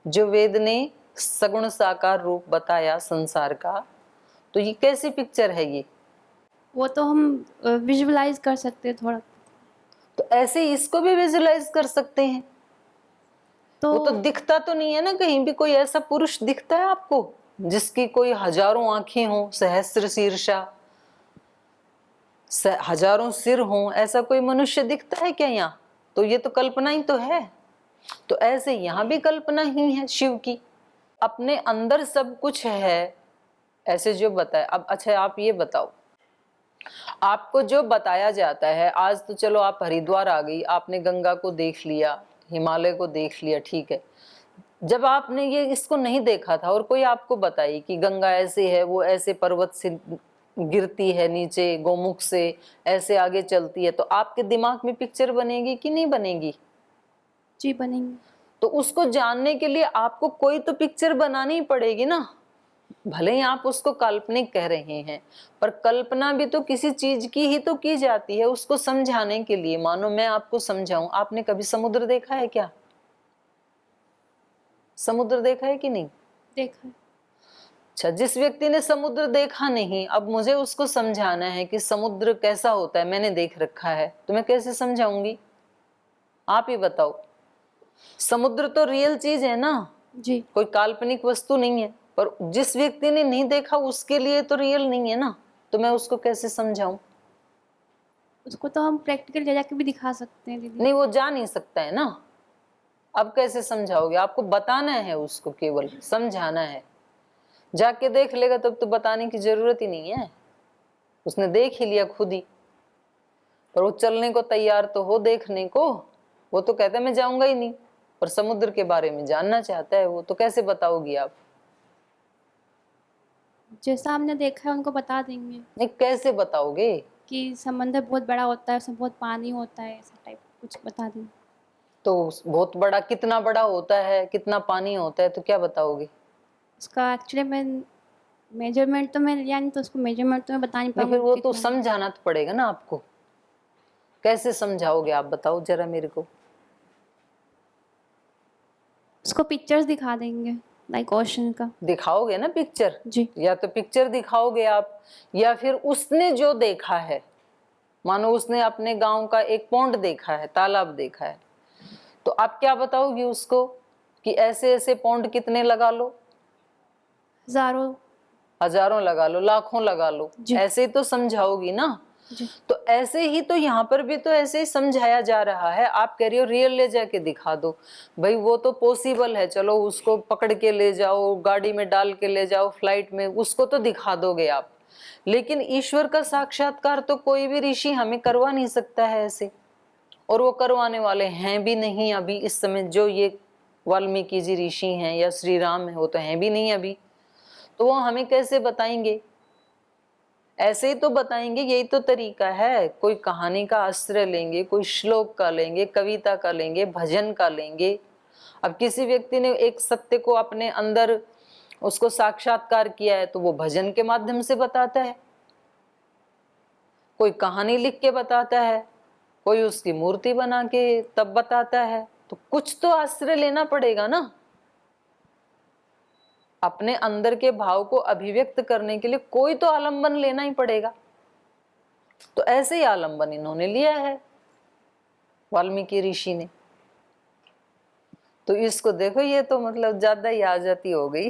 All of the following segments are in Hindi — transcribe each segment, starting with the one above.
जो वेद ने सगुण साकार रूप बताया संसार का, तो ये कैसी पिक्चर है ये? वो तो हम विजुअलाइज कर सकते हैं थोड़ा। तो ऐसे ही इसको भी विजुअलाइज कर सकते हैं। तो वो तो दिखता तो नहीं है ना, कहीं भी कोई ऐसा पुरुष दिखता है आपको जिसकी कोई हजारों आंखें हों, सहस्त्र शीर्षा, हजारों सिर हों, ऐसा कोई मनुष्य दिखता है क्या यहाँ? तो ये तो कल्पना ही तो है। तो ऐसे यहाँ भी कल्पना ही है शिव की, अपने अंदर सब कुछ है ऐसे जो बताया। अब अच्छा आप ये बताओ, आपको जो बताया जाता है, आज तो चलो आप हरिद्वार आ गई, आपने गंगा को देख लिया, हिमालय को देख लिया, ठीक है। जब आपने ये इसको नहीं देखा था और कोई आपको बताई कि गंगा ऐसे है, वो ऐसे पर्वत से गिरती है नीचे गोमुख से, ऐसे आगे चलती है, तो आपके दिमाग में पिक्चर बनेगी कि नहीं बनेगी? जी बनेंगे। तो उसको जानने के लिए आपको कोई तो पिक्चर बनानी पड़ेगी ना। भले ही आप उसको काल्पनिक कह रहे हैं, पर कल्पना भी तो किसी चीज की ही तो की जाती है उसको समझाने के लिए। मानो मैं आपको समझाऊं, आपने कभी समुद्र देखा है क्या? समुद्र देखा है कि नहीं? देखा है। अच्छा, जिस व्यक्ति ने समुद्र देखा नहीं, अब मुझे उसको समझाना है कि समुद्र कैसा होता है, मैंने देख रखा है, तो मैं कैसे समझाऊंगी? आप ही बताओ। समुद्र तो रियल चीज है ना, जी। कोई काल्पनिक वस्तु नहीं है। पर जिस व्यक्ति ने नहीं देखा उसके लिए तो रियल नहीं है ना, तो मैं उसको कैसे समझाऊं? उसको तो हम प्रैक्टिकल ले जाके भी दिखा सकते हैं दीदी। नहीं, वो जा नहीं सकता है ना। अब कैसे समझाओगे? आपको बताना है उसको, केवल समझाना है। जाके देख लेगा तब तो बताने की जरूरत ही नहीं है, उसने देख ही लिया खुद ही। पर वो चलने को तैयार तो हो देखने को, वो तो कहता है मैं जाऊंगा ही नहीं, पर समुद्र के बारे में जानना चाहता है वो, तो कैसे बताओगी आप? जैसा हमने देखा है उनको बता देंगे नहीं, कैसे बताओगे? कि समंदर बहुत बड़ा होता है, उसमें बहुत पानी होता है, ऐसा टाइप कुछ बता देंगे। तो बहुत बड़ा कितना बड़ा होता है, कितना पानी होता है, तो क्या बताओगे? उसका एक्चुअली मैं मेजरमेंट तो मैं लिया नहीं, तो उसको मेजरमेंट तो मैं बता नहीं नहीं, पाऊंगी फिर वो तो कितना। समझाना तो पड़ेगा ना आपको। कैसे समझाओगे आप बताओ जरा मेरे को। उसको पिक्चर्स दिखा देंगे लाइक ओशन का। दिखाओगे ना पिक्चर? जी। या तो पिक्चर दिखाओगे आप, या फिर उसने जो देखा है, मानो उसने अपने गांव का एक पौंड देखा है, तालाब देखा है, तो आप क्या बताओगी उसको कि ऐसे ऐसे पौंड कितने लगा लो? हजारों। हजारों लगा लो, लाखों लगा लो, जी। ऐसे ही तो समझाओगी ना। जी। तो ऐसे ही तो यहाँ पर भी तो ऐसे ही समझाया जा रहा है। आप कह रही हो रियल ले जाके दिखा दो, भाई वो तो पॉसिबल है, चलो उसको पकड़ के ले जाओ, गाड़ी में डाल के ले जाओ, फ्लाइट में, उसको तो दिखा दोगे आप। लेकिन ईश्वर का साक्षात्कार तो कोई भी ऋषि हमें करवा नहीं सकता है ऐसे, और वो करवाने वाले हैं भी नहीं अभी इस समय। जो ये वाल्मीकि जी ऋषि हैं या श्री राम है, वो तो हैं भी नहीं अभी, तो वो हमें कैसे बताएंगे? ऐसे ही तो बताएंगे, यही तो तरीका है। कोई कहानी का आश्रय लेंगे, कोई श्लोक का लेंगे, कविता का लेंगे, भजन का लेंगे। अब किसी व्यक्ति ने एक सत्य को अपने अंदर उसको साक्षात्कार किया है, तो वो भजन के माध्यम से बताता है, कोई कहानी लिख के बताता है, कोई उसकी मूर्ति बना के तब बताता है। तो कुछ तो आश्रय लेना पड़ेगा ना, अपने अंदर के भाव को अभिव्यक्त करने के लिए कोई तो आलंबन लेना ही पड़ेगा। तो ऐसे ही आलंबन इन्होंने लिया है वाल्मीकि ऋषि ने। तो इसको देखो, ये तो मतलब ज्यादा ही आ जाती हो गई।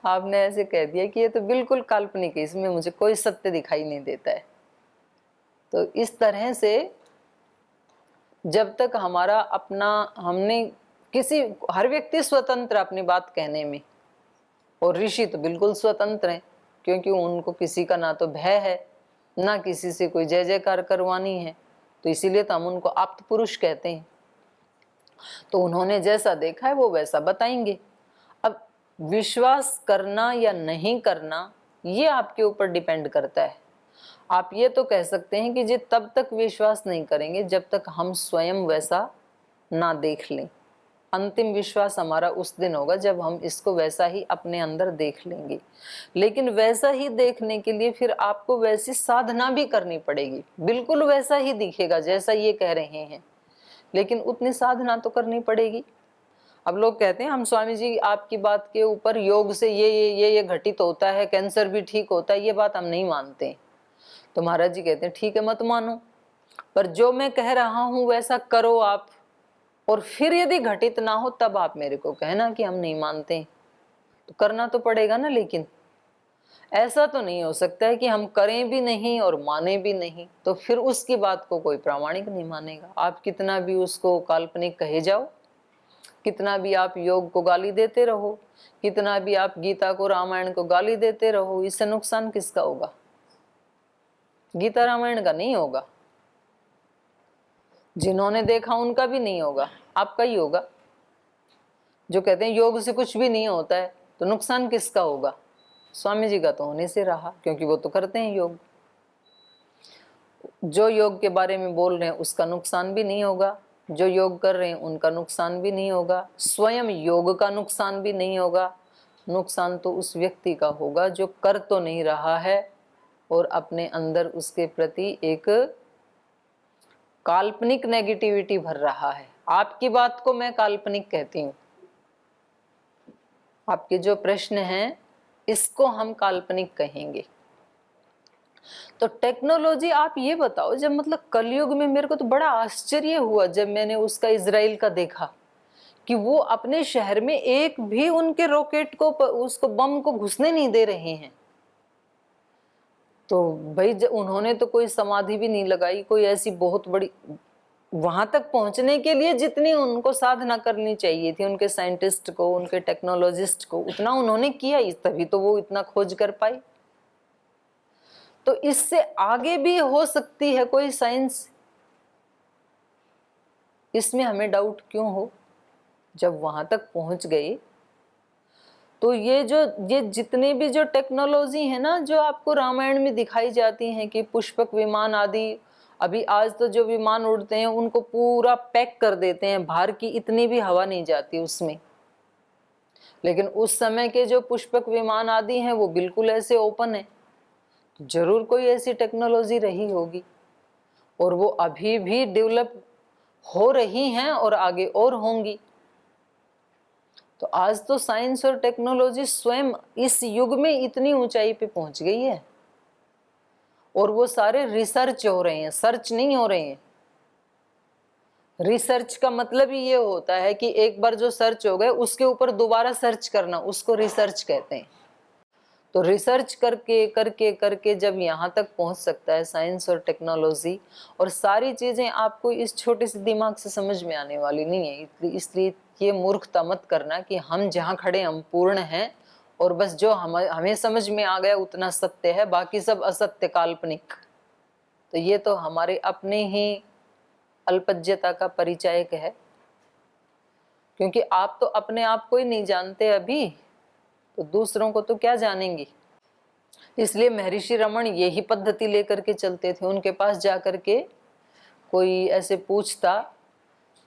आपने ऐसे कह दिया कि ये तो बिल्कुल काल्पनिक है, इसमें मुझे कोई सत्य दिखाई नहीं देता है। तो इस तरह से जब तक हमारा अपना, हमने किसी, हर व्यक्ति स्वतंत्र अपनी बात कहने में, और ऋषि तो बिल्कुल स्वतंत्र हैं, क्योंकि उनको किसी का ना तो भय है, ना किसी से कोई जय जयकार करवानी है। तो इसीलिए तो हम उनको आप्त पुरुष कहते हैं। तो उन्होंने जैसा देखा है वो वैसा बताएंगे। अब विश्वास करना या नहीं करना ये आपके ऊपर डिपेंड करता है। आप ये तो कह सकते हैं कि जी तब तक विश्वास नहीं करेंगे जब तक हम स्वयं वैसा ना देख लें। अंतिम विश्वास हमारा उस दिन होगा जब हम इसको वैसा ही अपने अंदर देख लेंगे। लेकिन वैसा ही देखने के लिए फिर आपको वैसी साधना भी करनी पड़ेगी। बिल्कुल वैसा ही दिखेगा जैसा ये कह रहे हैं, लेकिन उतनी साधना तो करनी पड़ेगी। अब लोग कहते हैं हम स्वामी जी आपकी बात के ऊपर योग से ये घटित होता है, कैंसर भी ठीक होता है, ये बात हम नहीं मानते। तो महाराज जी कहते हैं ठीक है मत मानो, पर जो मैं कह रहा हूं वैसा करो आप, और फिर यदि घटित ना हो तब आप मेरे को कहना कि हम नहीं मानते। तो करना तो पड़ेगा ना, लेकिन ऐसा तो नहीं हो सकता है कि हम करें भी नहीं और माने भी नहीं, तो फिर उसकी बात को कोई प्रामाणिक नहीं मानेगा। आप कितना भी उसको काल्पनिक कहे जाओ, कितना भी आप योग को गाली देते रहो, कितना भी आप गीता को रामायण को गाली देते रहो, इससे नुकसान किसका होगा? गीता रामायण का नहीं होगा, जिन्होंने देखा उनका भी नहीं होगा, आपका ही होगा। जो कहते हैं योग से कुछ भी नहीं होता है, तो नुकसान किसका होगा? स्वामी जी का तो होने से रहा, क्योंकि वो तो करते हैं योग। जो योग के बारे में बोल रहे हैं उसका नुकसान भी नहीं होगा, जो योग कर रहे हैं उनका नुकसान भी नहीं होगा, स्वयं योग का नुकसान भी नहीं होगा। नुकसान तो उस व्यक्ति का होगा जो कर तो नहीं रहा है और अपने अंदर उसके प्रति एक काल्पनिक नेगेटिविटी भर रहा है। आपकी बात को मैं काल्पनिक कहती हूँ, आपके जो प्रश्न हैं इसको हम काल्पनिक कहेंगे। तो टेक्नोलॉजी, आप ये बताओ, जब मतलब कलयुग में मेरे को तो बड़ा आश्चर्य हुआ जब मैंने उसका इजराइल का देखा कि वो अपने शहर में एक भी उनके रॉकेट को, उसको बम को घुसने नहीं दे रहे हैं। तो भाई उन्होंने तो कोई समाधि भी नहीं लगाई, कोई ऐसी बहुत बड़ी, वहां तक पहुंचने के लिए जितनी उनको साधना करनी चाहिए थी, उनके साइंटिस्ट को, उनके टेक्नोलॉजिस्ट को, उतना उन्होंने किया, तभी तो वो इतना खोज कर पाए। तो इससे आगे भी हो सकती है कोई साइंस, इसमें हमें डाउट क्यों हो? जब वहां तक पहुंच गए तो ये जितने भी जो टेक्नोलॉजी है ना, जो आपको रामायण में दिखाई जाती हैं कि पुष्पक विमान आदि, अभी आज तो जो विमान उड़ते हैं उनको पूरा पैक कर देते हैं, बाहर की इतनी भी हवा नहीं जाती उसमें। लेकिन उस समय के जो पुष्पक विमान आदि हैं वो बिल्कुल ऐसे ओपन है। जरूर कोई ऐसी टेक्नोलॉजी रही होगी और वो अभी भी डेवलप हो रही हैं और आगे और होंगी। तो आज तो साइंस और टेक्नोलॉजी स्वयं इस युग में इतनी ऊंचाई पे पहुंच गई है और वो सारे रिसर्च हो रहे हैं, सर्च नहीं हो रहे हैं। रिसर्च का मतलब ही ये होता है कि एक बार जो सर्च हो गए उसके ऊपर दोबारा सर्च करना, उसको रिसर्च कहते हैं। तो रिसर्च करके करके करके जब यहाँ तक पहुँच सकता है साइंस और टेक्नोलॉजी, और सारी चीज़ें आपको इस छोटे से दिमाग से समझ में आने वाली नहीं है। इसलिए ये मूर्खता मत करना कि हम जहाँ खड़े हम पूर्ण हैं और बस जो हमें समझ में आ गया उतना सत्य है, बाकी सब असत्य, काल्पनिक। तो ये तो हमारे अपने ही अल्पज्यता का परिचायक है, क्योंकि आप तो अपने आप को ही नहीं जानते अभी, तो दूसरों को तो क्या जानेंगे। इसलिए महर्षि रमन यही पद्धति लेकर के चलते थे। उनके पास जाकर के कोई ऐसे पूछता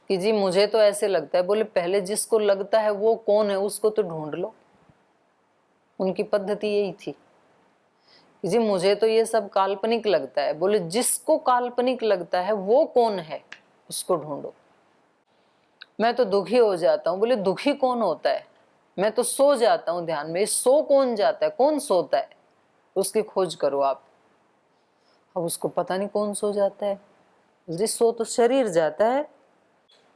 कि जी मुझे तो ऐसे लगता है, बोले पहले जिसको लगता है वो कौन है उसको तो ढूंढ लो। उनकी पद्धति यही थी कि जी मुझे तो ये सब काल्पनिक लगता है, बोले जिसको काल्पनिक लगता है वो कौन है उसको ढूंढो। मैं तो दुखी हो जाता हूँ, बोले दुखी कौन होता है? मैं तो सो जाता हूँ ध्यान में, सो कौन जाता है, कौन सोता है, उसकी खोज करो आप। अब उसको पता नहीं कौन सो जाता है, बोले सो तो शरीर जाता है।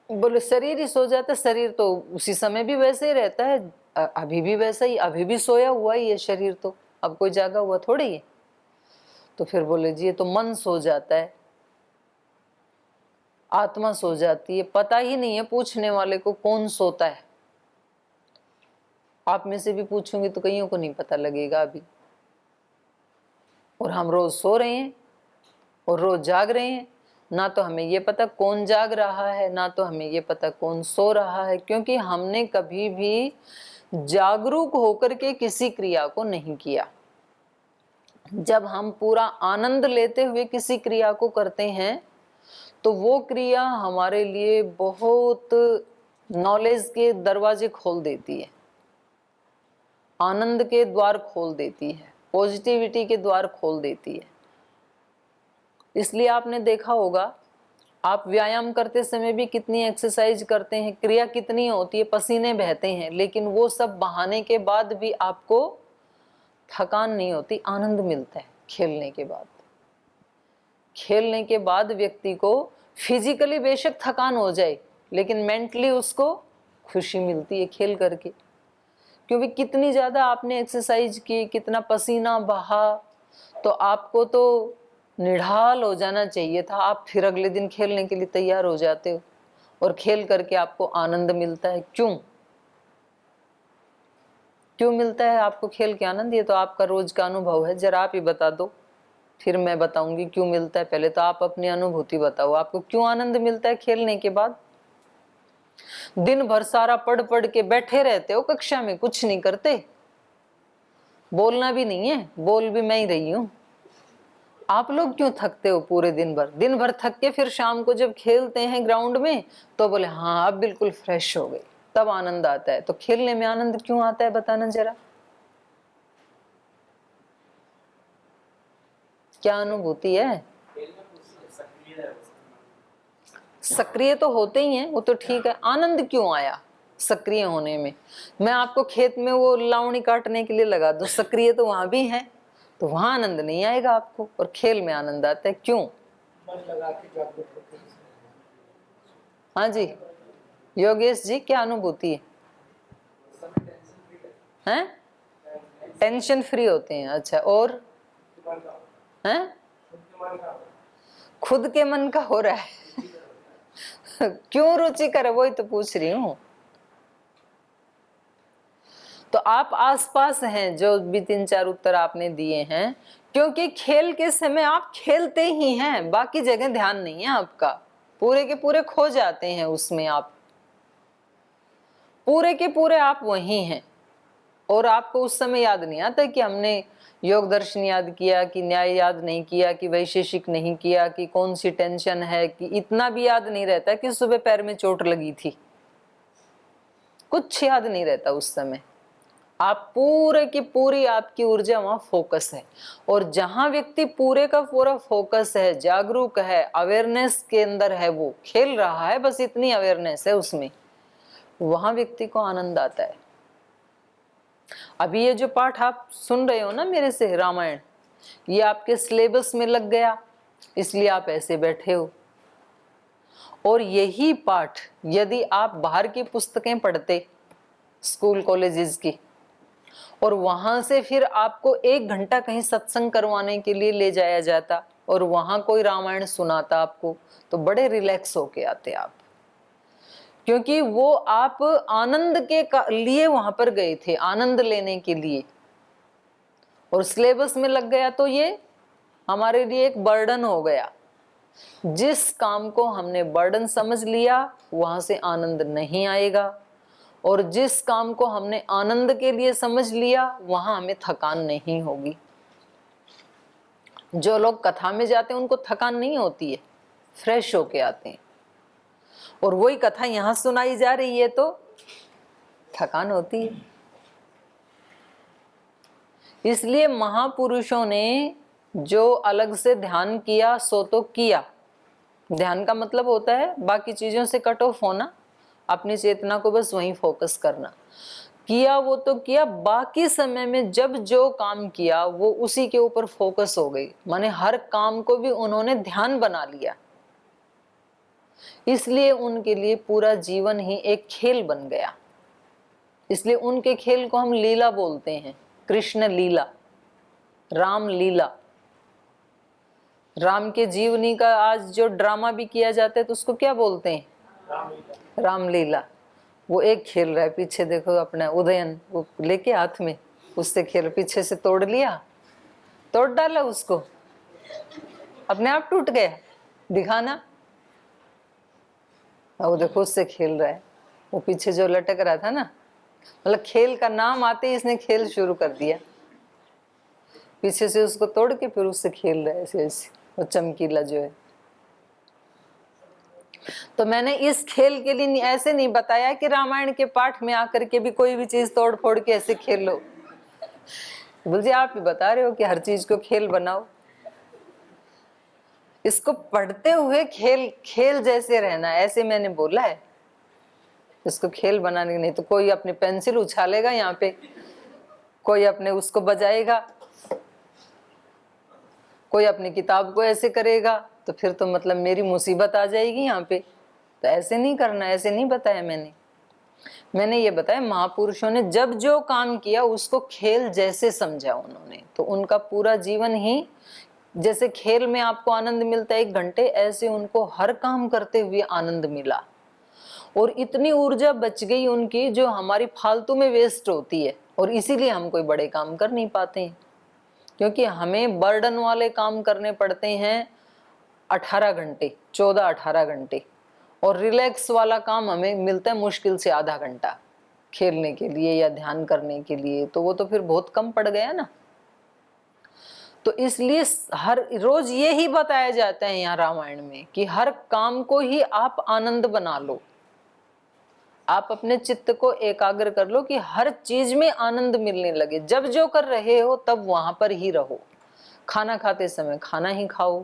बोले शरीर ही सो जाता है, शरीर तो उसी समय भी वैसे ही रहता है, अभी भी वैसा ही, अभी भी सोया हुआ ही है शरीर, तो अब कोई जागा हुआ थोड़ी है। तो फिर बोले जी ये तो मन सो जाता है, आत्मा सो जाती है, पता ही नहीं है पूछने वाले को कौन सोता है। आप में से भी पूछूंगी तो कईयों को नहीं पता लगेगा अभी। और हम रोज सो रहे हैं और रोज जाग रहे हैं, ना तो हमें ये पता कौन जाग रहा है, ना तो हमें ये पता कौन सो रहा है, क्योंकि हमने कभी भी जागरूक होकर के किसी क्रिया को नहीं किया। जब हम पूरा आनंद लेते हुए किसी क्रिया को करते हैं तो वो क्रिया हमारे लिए बहुत नॉलेज के दरवाजे खोल देती है, आनंद के द्वार खोल देती है, पॉजिटिविटी के द्वार खोल देती है। इसलिए आपने देखा होगा आप व्यायाम करते समय भी कितनी एक्सरसाइज करते हैं, क्रिया कितनी होती है, पसीने बहते हैं, लेकिन वो सब बहाने के बाद भी आपको थकान नहीं होती, आनंद मिलता है खेलने के बाद। खेलने के बाद व्यक्ति को फिजिकली बेशक थकान हो जाए, लेकिन मेंटली उसको खुशी मिलती है खेल करके, क्योंकि कितनी ज़्यादा आपने एक्सरसाइज की, कितना पसीना बहा, तो आपको तो निढाल हो जाना चाहिए था, आप फिर अगले दिन खेलने के लिए तैयार हो जाते हो और खेल करके आपको आनंद मिलता है। क्यों क्यों मिलता है आपको खेल के आनंद? ये तो आपका रोज का अनुभव है, जरा आप ही बता दो, फिर मैं बताऊंगी क्यों मिलता है। पहले तो आप अपनी अनुभूति बताओ, आपको क्यों आनंद मिलता है खेलने के बाद? दिन भर सारा पढ़ पढ़ के बैठे रहते हो कक्षा में, कुछ नहीं करते, बोलना भी नहीं है, बोल भी मैं ही रही हूं। आप लोग क्यों थकते हो पूरे दिन भर? दिन भर थक के फिर शाम को जब खेलते हैं ग्राउंड में तो बोले हाँ अब बिल्कुल फ्रेश हो गई, तब आनंद आता है। तो खेलने में आनंद क्यों आता है बताना जरा, क्या अनुभूति है? सक्रिय तो होते ही हैं, वो तो ठीक है, आनंद क्यों आया सक्रिय होने में? मैं आपको खेत में वो लावणी काटने के लिए लगा दूं, सक्रिय तो वहां भी है, तो वहां आनंद नहीं आएगा आपको, और खेल में आनंद आता है। क्यों? हाँ जी योगेश जी, क्या अनुभूति है? हैं? टेंशन फ्री होते हैं, अच्छा, और हैं? खुद के मन का हो रहा है क्यों रुचिकर है, वही तो पूछ रही हूँ। तो आप आसपास हैं, जो भी 3-4 उत्तर आपने दिए हैं, क्योंकि खेल के समय आप खेलते ही हैं, बाकी जगह ध्यान नहीं है आपका, पूरे के पूरे खो जाते हैं उसमें, आप पूरे के पूरे आप वही हैं, और आपको उस समय याद नहीं आता कि हमने योग दर्शन याद किया, कि न्याय याद नहीं किया, कि वैशेषिक नहीं किया, कि कौन सी टेंशन है, कि इतना भी याद नहीं रहता कि सुबह पैर में चोट लगी थी, कुछ याद नहीं रहता उस समय। आप पूरे की पूरी आपकी ऊर्जा वहां फोकस है, और जहां व्यक्ति पूरे का पूरा फोकस है, जागरूक है, अवेयरनेस के अंदर है, वो खेल रहा है, बस इतनी अवेयरनेस है उसमें, वहां व्यक्ति को आनंद आता है। अभी ये जो पाठ आप सुन रहे हो ना मेरे से, रामायण, ये आपके सिलेबस में लग गया, इसलिए आप ऐसे बैठे हो। और यही पाठ यदि आप बाहर की पुस्तकें पढ़ते, स्कूल कॉलेजेस की, और वहां से फिर आपको 1 घंटा कहीं सत्संग करवाने के लिए ले जाया जाता और वहां कोई रामायण सुनाता आपको, तो बड़े रिलैक्स होके आते आप, क्योंकि वो आप आनंद के लिए वहां पर गए थे, आनंद लेने के लिए, और सिलेबस में लग गया तो ये हमारे लिए एक बर्डन हो गया। जिस काम को हमने बर्डन समझ लिया वहां से आनंद नहीं आएगा, और जिस काम को हमने आनंद के लिए समझ लिया वहां हमें थकान नहीं होगी। जो लोग कथा में जाते हैं उनको थकान नहीं होती है, फ्रेश होके आते हैं, और वही कथा यहां सुनाई जा रही है तो थकान होती है। इसलिए महापुरुषों ने जो अलग से ध्यान किया सो तो किया, ध्यान का मतलब होता है बाकी चीजों से कट ऑफ होना, अपनी चेतना को बस वहीं फोकस करना, किया वो तो किया, बाकी समय में जब जो काम किया वो उसी के ऊपर फोकस हो गई, माने हर काम को भी उन्होंने ध्यान बना लिया, इसलिए उनके लिए पूरा जीवन ही एक खेल बन गया। इसलिए उनके खेल को हम लीला बोलते हैं, कृष्ण लीला, राम लीला। राम के जीवनी का आज जो ड्रामा भी किया जाता है तो उसको क्या बोलते हैं? रामलीला। वो एक खेल रहा है, पीछे देखो अपना उदयन वो लेके हाथ में, उससे खेल, पीछे से तोड़ लिया, तोड़ डाला उसको, अपने आप टूट गया, दिखाना, वो देखो उससे खेल रहा है, वो पीछे जो लटक रहा था ना, मतलब खेल का नाम आते ही इसने खेल शुरू कर दिया, पीछे से उसको तोड़ के फिर उससे खेल रहा है ऐसे ऐसे, वो चमकीला जो है। तो मैंने इस खेल के लिए ऐसे नहीं बताया कि रामायण के पाठ में आकर के भी कोई भी चीज तोड़ फोड़ के ऐसे खेल लो, बोलिए आप भी बता रहे हो कि हर चीज को खेल बनाओ, इसको पढ़ते हुए खेल खेल जैसे रहना, ऐसे मैंने बोला है। इसको खेल बनाने, नहीं तो कोई अपनी पेंसिल उछालेगा यहाँ पे, कोई अपने उसको बजाएगा, कोई अपनी किताब को ऐसे करेगा, तो फिर तो मतलब मेरी मुसीबत आ जाएगी यहाँ पे। तो ऐसे नहीं करना, ऐसे नहीं बताया मैंने ये बताया महापुरुषों ने जब जो काम किया उसको खेल जैसे समझा उन्होंने, तो उनका पूरा जीवन ही, जैसे खेल में आपको आनंद मिलता है 1 घंटे, ऐसे उनको हर काम करते हुए आनंद मिला। और इतनी ऊर्जा बच गई उनकी जो हमारी फालतू में वेस्ट होती है, और इसीलिए हम कोई बड़े काम कर नहीं पाते हैं, क्योंकि हमें बर्डन वाले काम करने पड़ते हैं 18 घंटे, 14-18 घंटे, और रिलैक्स वाला काम हमें मिलता है मुश्किल से आधा घंटा खेलने के लिए या ध्यान करने के लिए, तो वो तो फिर बहुत कम पड़ गया ना। तो इसलिए हर रोज ये ही बताया जाता है यहाँ रामायण में कि हर काम को ही आप आनंद बना लो, आप अपने चित्त को एकाग्र कर लो कि हर चीज में आनंद मिलने लगे। जब जो कर रहे हो तब वहां पर ही रहो। खाना खाते समय खाना ही खाओ,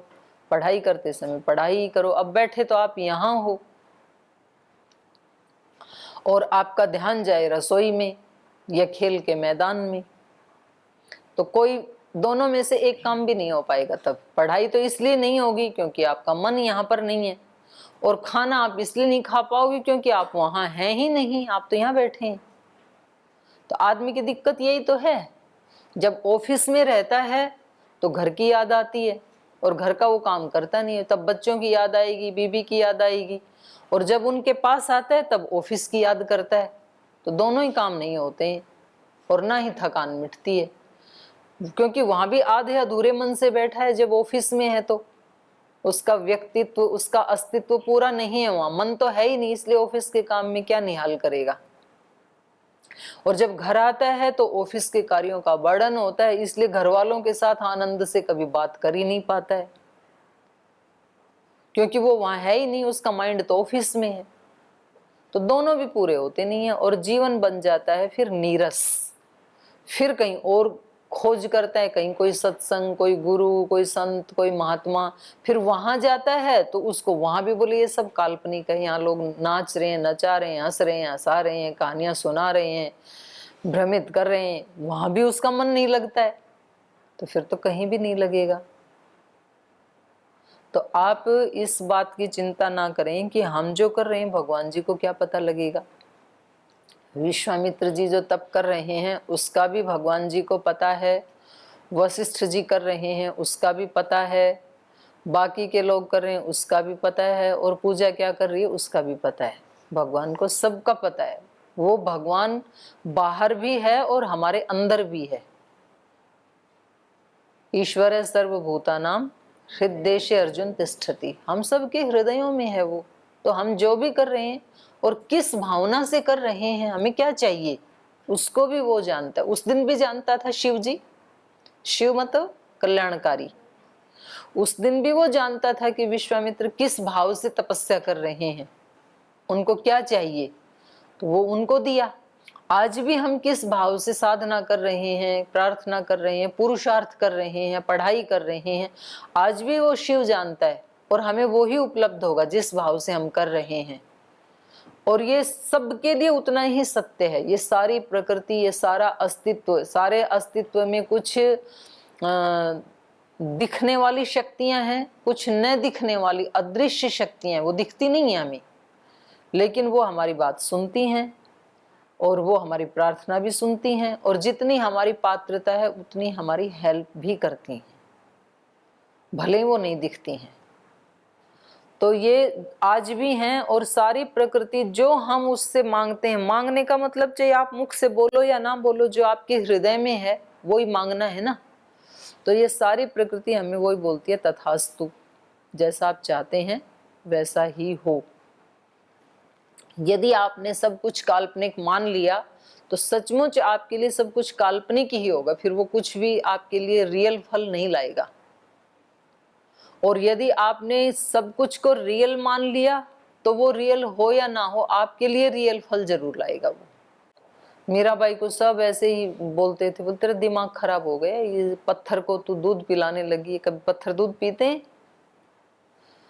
पढ़ाई करते समय पढ़ाई ही करो। अब बैठे तो आप यहाँ हो और आपका ध्यान जाए रसोई में या खेल के मैदान में, तो कोई दोनों में से एक काम भी नहीं हो पाएगा। तब पढ़ाई तो इसलिए नहीं होगी क्योंकि आपका मन यहाँ पर नहीं है, और खाना आप इसलिए नहीं खा पाओगे क्योंकि आप वहां हैं ही नहीं, आप तो यहाँ बैठे हैं। तो आदमी की दिक्कत यही तो है, जब ऑफिस में रहता है तो घर की याद आती है और घर का वो काम करता नहीं है, तब बच्चों की याद आएगी, बीबी की याद आएगी, और जब उनके पास आता है तब ऑफिस की याद करता है। तो दोनों ही काम नहीं होते हैं और ना ही थकान मिटती है, क्योंकि वहां भी आधे अधूरे मन से बैठा है। जब ऑफिस में है तो उसका व्यक्तित्व, उसका अस्तित्व पूरा नहीं है, वहां मन तो है ही नहीं, इसलिए ऑफिस के काम में क्या निहाल करेगा। और जब घर आता है तो ऑफिस के कार्यों का बर्डन होता है, इसलिए घर वालों के साथ आनंद से कभी बात कर ही नहीं पाता है, क्योंकि वो वहां है ही नहीं, उसका माइंड तो ऑफिस में है। तो दोनों भी पूरे होते नहीं है और जीवन बन जाता है फिर नीरस। फिर कहीं और खोज करता है, कहीं कोई सत्संग, कोई गुरु, कोई संत, कोई महात्मा, फिर वहां जाता है तो उसको वहां भी बोले ये सब काल्पनिक है, यहाँ लोग नाच रहे हैं, नचा रहे हैं, हंस रहे हैं, हंसा रहे हैं, कहानियां सुना रहे हैं, भ्रमित कर रहे हैं, वहां भी उसका मन नहीं लगता है, तो फिर तो कहीं भी नहीं लगेगा। तो आप इस बात की चिंता ना करें कि हम जो कर रहे हैं भगवान जी को क्या पता लगेगा। विश्वामित्र जी जो तप कर रहे हैं उसका भी भगवान जी को पता है, वशिष्ठ जी कर रहे हैं उसका भी पता है, बाकी के लोग कर रहे हैं उसका भी पता है, और पूजा क्या कर रही है उसका भी पता है। भगवान को सबका पता है। वो भगवान बाहर भी है और हमारे अंदर भी है। ईश्वर सर्वभूतानां हृदयेषु अर्जुन तिष्ठति, हम सब के हृदयों में है वो। तो हम जो भी कर रहे हैं और किस भावना से कर रहे हैं, हमें क्या चाहिए, उसको भी वो जानता है। उस दिन भी जानता था शिव जी, शिव मतलब कल्याणकारी। उस दिन भी वो जानता था कि विश्वामित्र किस भाव से तपस्या कर रहे हैं, उनको क्या चाहिए, तो वो उनको दिया। आज भी हम किस भाव से साधना कर रहे हैं, प्रार्थना कर रहे हैं, पुरुषार्थ कर रहे हैं, पढ़ाई कर रहे हैं, आज भी वो शिव जानता है, और हमें वो ही उपलब्ध होगा जिस भाव से हम कर रहे हैं। और ये सबके लिए उतना ही सत्य है। ये सारी प्रकृति, ये सारा अस्तित्व, सारे अस्तित्व में कुछ दिखने वाली शक्तियां हैं, कुछ न दिखने वाली अदृश्य शक्तियां, वो दिखती नहीं है हमें, लेकिन वो हमारी बात सुनती हैं और वो हमारी प्रार्थना भी सुनती हैं, और जितनी हमारी पात्रता है उतनी हमारी हेल्प भी करती हैं, भले वो नहीं दिखती हैं। तो ये आज भी हैं, और सारी प्रकृति जो हम उससे मांगते हैं, मांगने का मतलब चाहे आप मुख से बोलो या ना बोलो, जो आपके हृदय में है वो ही मांगना है ना। तो ये सारी प्रकृति हमें वही बोलती है तथास्तु, जैसा आप चाहते हैं वैसा ही हो। यदि आपने सब कुछ काल्पनिक मान लिया तो सचमुच आपके लिए सब कुछ काल्पनिक ही होगा, फिर वो कुछ भी आपके लिए रियल फल नहीं लाएगा। और यदि आपने सब कुछ को रियल मान लिया तो वो रियल हो या ना हो आपके लिए रियल फल जरूर लाएगा। वो मीराबाई को सब ऐसे ही बोलते थे, बोलते तेरा दिमाग खराब हो गया, ये पत्थर को तू दूध पिलाने लगी है। कभी पत्थर दूध पीते हैं?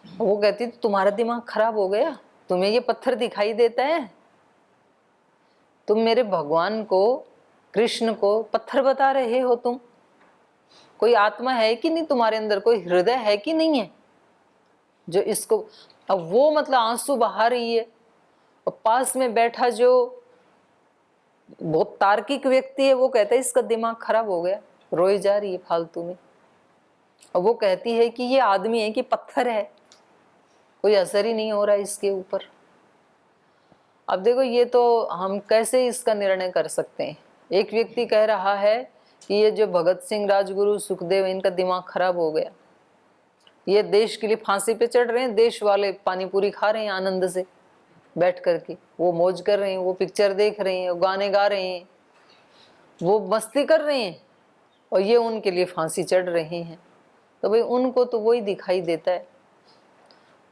वो कहती तुम्हारा दिमाग खराब हो गया, तुम्हें ये पत्थर दिखाई देता है, तुम मेरे भगवान को, कृष्ण को पत्थर बता रहे हो, तुम कोई आत्मा है कि नहीं तुम्हारे अंदर, कोई हृदय है कि नहीं है जो इसको। अब वो मतलब आंसू बहा रही है, और पास में बैठा जो बहुत तार्किक व्यक्ति है वो कहता है इसका दिमाग खराब हो गया, रोई जा रही है फालतू में। और वो कहती है कि ये आदमी है कि पत्थर है, कोई असर ही नहीं हो रहा इसके ऊपर। अब देखो ये तो हम कैसे इसका निर्णय कर सकते हैं। एक व्यक्ति कह रहा है कि ये जो भगत सिंह, राजगुरु, सुखदेव, इनका दिमाग खराब हो गया, ये देश के लिए फांसी पे चढ़ रहे हैं, देश वाले पानी पूरी खा रहे हैं आनंद से बैठ करके, वो मौज कर रहे हैं, वो पिक्चर देख रहे हैं, वो गाने गा रहे हैं, वो मस्ती कर रहे हैं, और ये उनके लिए फांसी चढ़ रहे हैं। तो भाई उनको तो वही दिखाई देता है,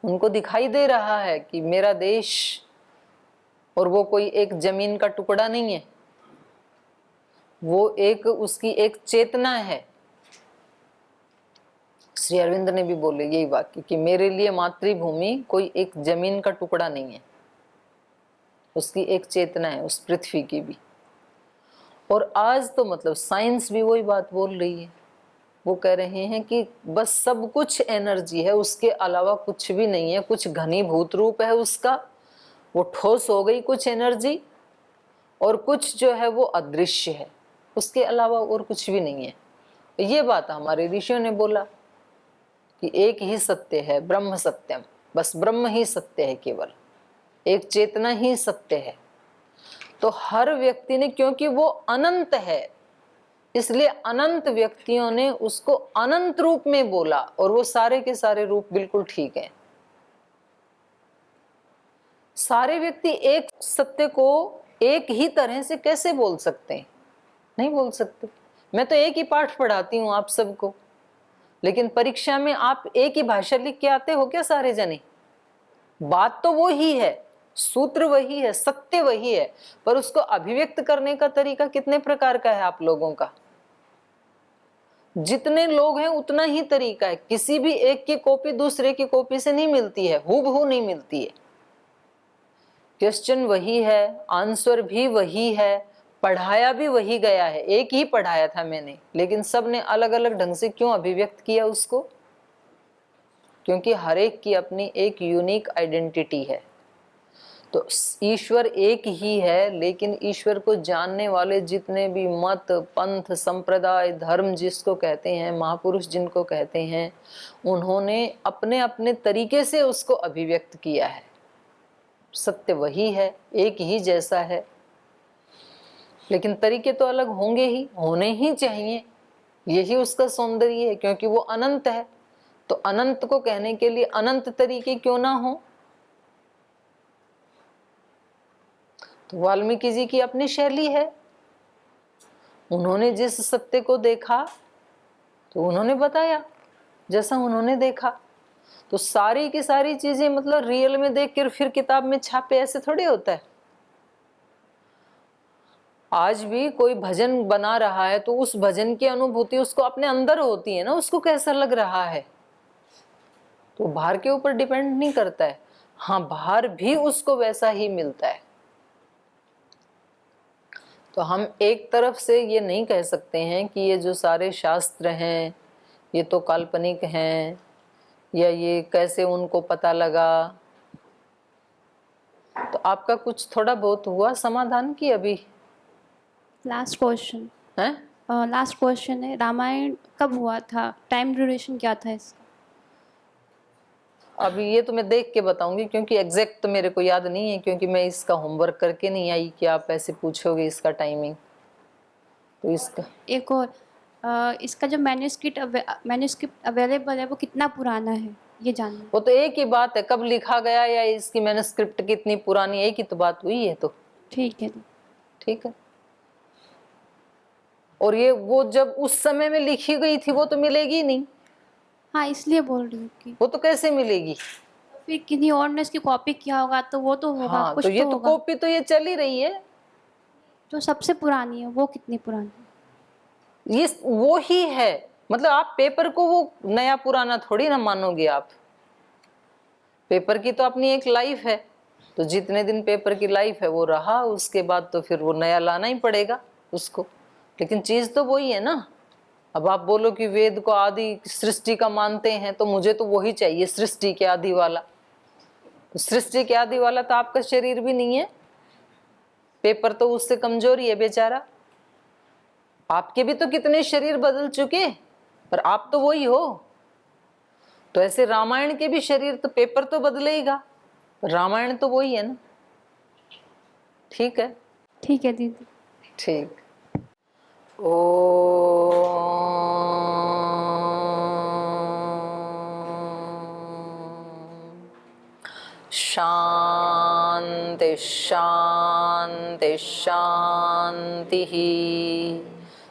उनको दिखाई दे रहा है कि मेरा देश, और वो कोई एक जमीन का टुकड़ा नहीं है, वो एक उसकी एक चेतना है। श्री अरविंद ने भी बोले यही वाक्य कि मेरे लिए मातृभूमि कोई एक जमीन का टुकड़ा नहीं है, उसकी एक चेतना है उस पृथ्वी की भी। और आज तो मतलब साइंस भी वही बात बोल रही है, वो कह रहे हैं कि बस सब कुछ एनर्जी है, उसके अलावा कुछ भी नहीं है, कुछ घनीभूत रूप है उसका, वो ठोस हो गई कुछ एनर्जी, और कुछ जो है वो अदृश्य है, उसके अलावा और कुछ भी नहीं है। ये बात हमारे ऋषियों ने बोला कि एक ही सत्य है, ब्रह्म सत्यम, बस ब्रह्म ही सत्य है, केवल एक चेतना ही सत्य है। तो हर व्यक्ति ने, क्योंकि वो अनंत है, इसलिए अनंत व्यक्तियों ने उसको अनंत रूप में बोला, और वो सारे के सारे रूप बिल्कुल ठीक है। सारे व्यक्ति एक सत्य को एक ही तरह से कैसे बोल सकते हैं? नहीं बोल सकते। मैं तो एक ही पाठ पढ़ाती हूँ आप सबको, लेकिन परीक्षा में आप एक ही भाषा लिख के आते हो क्या सारे जने? बात तो वो ही है, सूत्र वही है, सत्य वही है, पर उसको अभिव्यक्त करने का तरीका कितने प्रकार का है आप लोगों का। जितने लोग हैं उतना ही तरीका है, किसी भी एक की कॉपी दूसरे की कॉपी से नहीं मिलती है, हूबहू नहीं मिलती है। क्वेश्चन वही है, आंसर भी वही है, पढ़ाया भी वही गया है, एक ही पढ़ाया था मैंने, लेकिन सब ने अलग अलग ढंग से क्यों अभिव्यक्त किया उसको? क्योंकि हर एक की अपनी एक यूनिक आइडेंटिटी है। तो ईश्वर एक ही है, लेकिन ईश्वर को जानने वाले जितने भी मत, पंथ, संप्रदाय, धर्म जिसको कहते हैं, महापुरुष जिनको कहते हैं, उन्होंने अपने अपने तरीके से उसको अभिव्यक्त किया है। सत्य वही है, एक ही जैसा है, लेकिन तरीके तो अलग होंगे ही, होने ही चाहिए, यही उसका सौंदर्य है, क्योंकि वो अनंत है। तो अनंत को कहने के लिए अनंत तरीके क्यों ना हो? तो वाल्मीकि जी की अपनी शैली है, उन्होंने जिस सत्य को देखा तो उन्होंने बताया जैसा उन्होंने देखा। तो सारी की सारी चीजें मतलब रियल में देख कर फिर किताब में छापे, ऐसे थोड़ी होता है। आज भी कोई भजन बना रहा है तो उस भजन की अनुभूति उसको अपने अंदर होती है ना, उसको कैसा लग रहा है, तो बाहर के ऊपर डिपेंड नहीं करता है। हाँ, बाहर भी उसको वैसा ही मिलता है। तो हम एक तरफ से ये नहीं कह सकते हैं कि ये जो सारे शास्त्र हैं ये तो काल्पनिक हैं, या ये कैसे उनको पता लगा। तो आपका कुछ थोड़ा बहुत हुआ समाधान की अभी? लास्ट क्वेश्चन है, लास्ट क्वेश्चन है, रामायण कब हुआ था, टाइम ड्यूरेशन क्या था इसका? अभी ये तो मैं देख के बताऊंगी, क्योंकि एग्जैक्ट तो मेरे को याद नहीं है, क्योंकि मैं इसका होमवर्क करके नहीं आई कि आप ऐसे पूछोगे इसका टाइमिंग। तो इसका एक और इसका जो मैन्युस्क्रिप्ट अवेलेबल है वो कितना पुराना है, ये जानना। वो तो एक ही बात है, कब लिखा गया या इसकी मैन्युस्क्रिप्ट कितनी पुरानी, एक ही तो बात हुई है। तो ठीक है। ठीक है। और ये वो जब उस समय में लिखी गई थी वो तो मिलेगी नहीं। हाँ, इसलिए बोल रही हूँ कि वो तो कैसे मिलेगी? फिर किसी और ने इसकी कॉपी किया होगा तो वो तो होगा। हाँ, कुछ तो ये तो तो होगा। कॉपी तो ये चल ही रही है। जो सबसे पुरानी है वो कितनी पुरानी है? ये वो ही है, मतलब आप पेपर को वो नया पुराना थोड़ी ना मानोगे आप। पेपर की तो अपनी एक लाइफ है, तो जितने दिन पेपर की लाइफ है वो रहा, उसके बाद तो फिर वो नया लाना ही पड़ेगा उसको। लेकिन चीज तो वही है ना। अब आप बोलो कि वेद को आदि सृष्टि का मानते हैं, तो मुझे तो वही चाहिए, सृष्टि के आदि वाला। तो सृष्टि के आदि वाला तो आपका शरीर भी नहीं है, पेपर तो उससे कमजोर ही है बेचारा। आपके भी तो कितने शरीर बदल चुके, पर आप तो वही हो। तो ऐसे रामायण के भी शरीर, तो पेपर तो बदलेगा, रामायण तो वही है ना। ठीक है, ठीक है दीदी। ठीक। ओ शांति शांति शांति।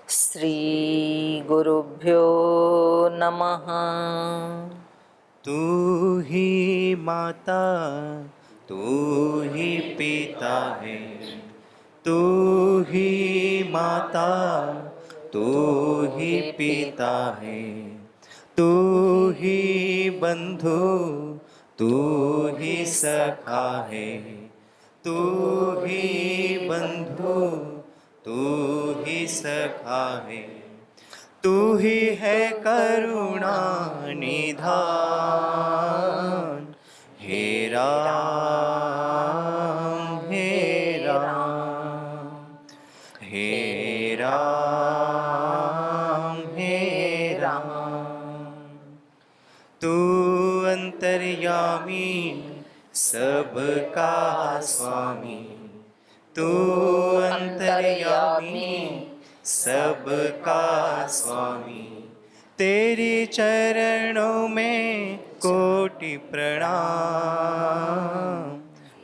श्री गुरुभ्यो नमः। तू ही माता, तू ही पिता है, तू ही माता, तू ही पिता है, तू ही बंधु, तू ही सखा है, तू ही बंधु, तू ही सखा है, तू ही है करुणा निधान। हे राम, हे राम, हे राम, हे राम। तू अंतर्यामी, सबका स्वामी, तू अंतर्यामी, सबका स्वामी। तेरी चरणों में कोटि प्रणाम।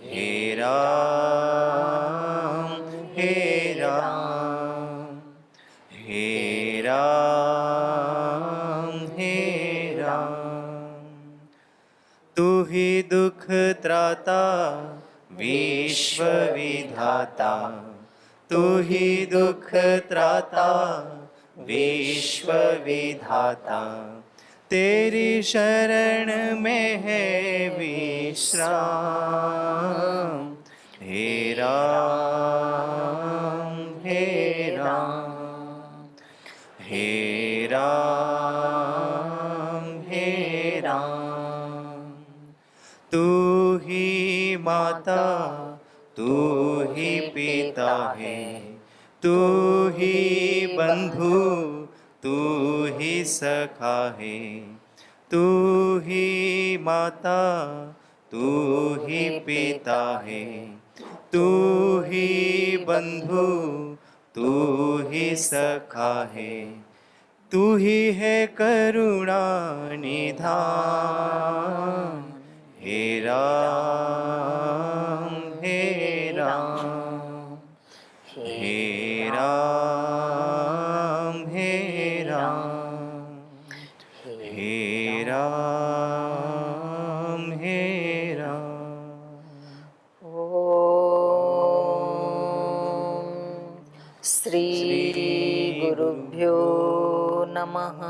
हे राम, हे राम, हे राम, हे राम। तू ही दुख त्राता, विश्व विधाता, तू ही दुख त्राता, विश्व विधाता। तेरी शरण में है विश्राम। हे राम, हे राम, हे राम, हे राम। तू ही माता, तू ही पिता है, तू ही बंधु, तू ही सखा है, तू ही माता, तू ही पिता है, तू ही बंधु, तू ही सखा है, तू ही है करुणा निधान। हे राम, हे राम, हे राम, हे राम, हे राम, हे राम। ओम श्री गुरुभ्यो नमः।